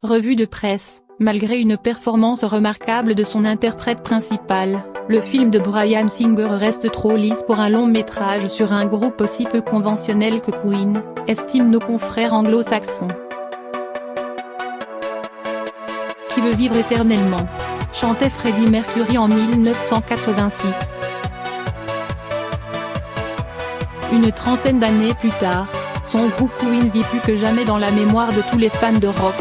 Revue de presse. Malgré une performance remarquable de son interprète principal, le film de Bryan Singer reste trop lisse pour un long métrage sur un groupe aussi peu conventionnel que Queen, estiment nos confrères anglo-saxons. Qui veut vivre éternellement, chantait Freddie Mercury en 1986. Une trentaine d'années plus tard, son groupe Queen vit plus que jamais dans la mémoire de tous les fans de rock.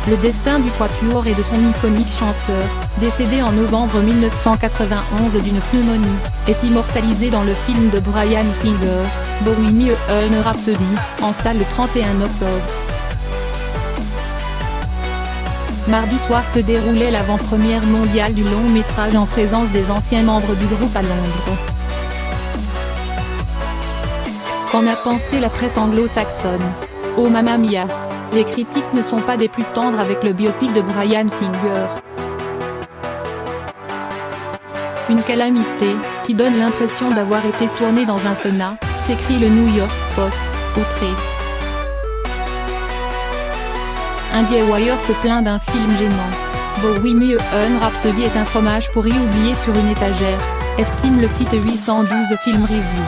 Le destin du quatuor et de son iconique chanteur, décédé en novembre 1991 d'une pneumonie, est immortalisé dans le film de Bryan Singer, Bohemian Rhapsody, en salle le 31 octobre. Mardi soir se déroulait l'avant-première mondiale du long métrage en présence des anciens membres du groupe à Londres. Qu'en a pensé la presse anglo-saxonne? Oh Mamma Mia! Les critiques ne sont pas des plus tendres avec le biopic de Bryan Singer. Une calamité, qui donne l'impression d'avoir été tourné dans un sauna, s'écrit le New York Post, outré. IndieWire se plaint d'un film gênant. Bohemian Rhapsody est un fromage pourri oublié sur une étagère, estime le site 812 Film Review.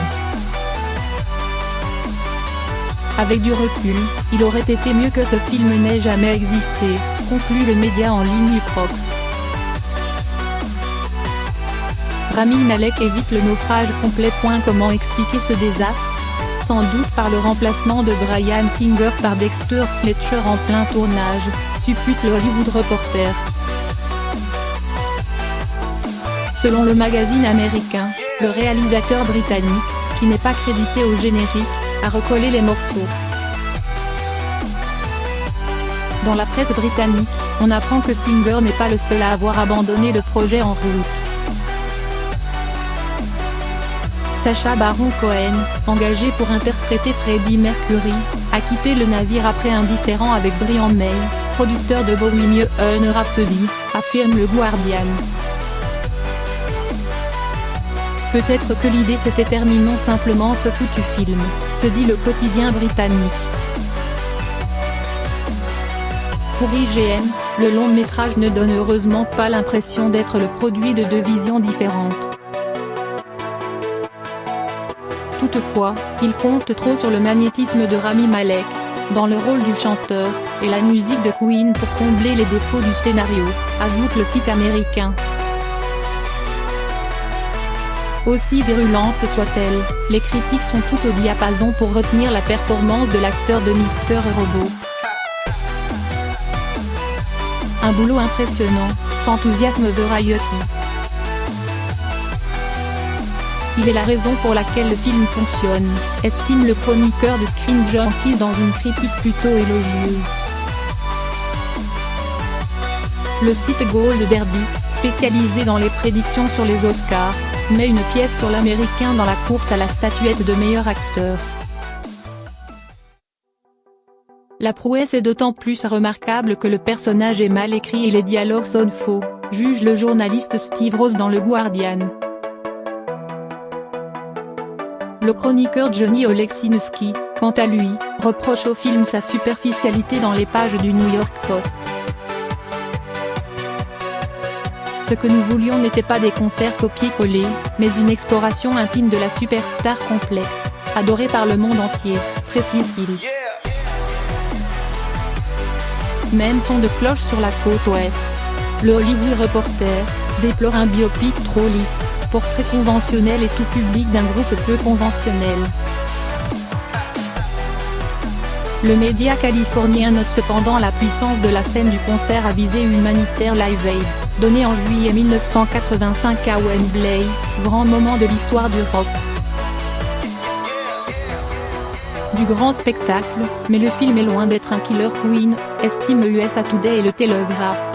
Avec du recul, il aurait été mieux que ce film n'ait jamais existé, conclut le média en ligne Uproxx. Rami Malek évite le naufrage complet. Comment expliquer ce désastre? Sans doute par le remplacement de Bryan Singer par Dexter Fletcher en plein tournage, suppute le Hollywood Reporter. Selon le magazine américain, le réalisateur britannique, qui n'est pas crédité au générique, a recollé les morceaux. Dans la presse britannique, on apprend que Singer n'est pas le seul à avoir abandonné le projet en route. Sacha Baron Cohen, engagé pour interpréter Freddie Mercury, a quitté le navire après un différend avec Brian May, producteur de Bohemian Rhapsody, affirme le Guardian. Peut-être que l'idée c'était terminons simplement ce foutu film, se dit le quotidien britannique. Pour IGN, le long métrage ne donne heureusement pas l'impression d'être le produit de deux visions différentes. Toutefois, il compte trop sur le magnétisme de Rami Malek, dans le rôle du chanteur, et la musique de Queen pour combler les défauts du scénario, ajoute le site américain. Aussi virulente soit-elle, les critiques sont toutes au diapason pour retenir la performance de l'acteur de Mr. Robot. Un boulot impressionnant, s'enthousiasme Variety. Il est la raison pour laquelle le film fonctionne, estime le chroniqueur de Screen Junkies dans une critique plutôt élogieuse. Le site Gold Derby, spécialisé dans les prédictions sur les Oscars, met une pièce sur l'Américain dans la course à la statuette de meilleur acteur. La prouesse est d'autant plus remarquable que le personnage est mal écrit et les dialogues sonnent faux, juge le journaliste Steve Rose dans le Guardian. Le chroniqueur Johnny Oleksinski, quant à lui, reproche au film sa superficialité dans les pages du New York Post. Ce que nous voulions n'était pas des concerts copiés-collés, mais une exploration intime de la superstar complexe, adorée par le monde entier, précise-t-il. Même son de cloche sur la côte ouest. Le Hollywood Reporter déplore un biopic trop lisse, portrait conventionnel et tout public d'un groupe peu conventionnel. Le média californien note cependant la puissance de la scène du concert à visée humanitaire Live Aid, donné en juillet 1985 à Wembley, grand moment de l'histoire du rock. Du grand spectacle, mais le film est loin d'être un killer Queen, estime USA Today et le Telegraph.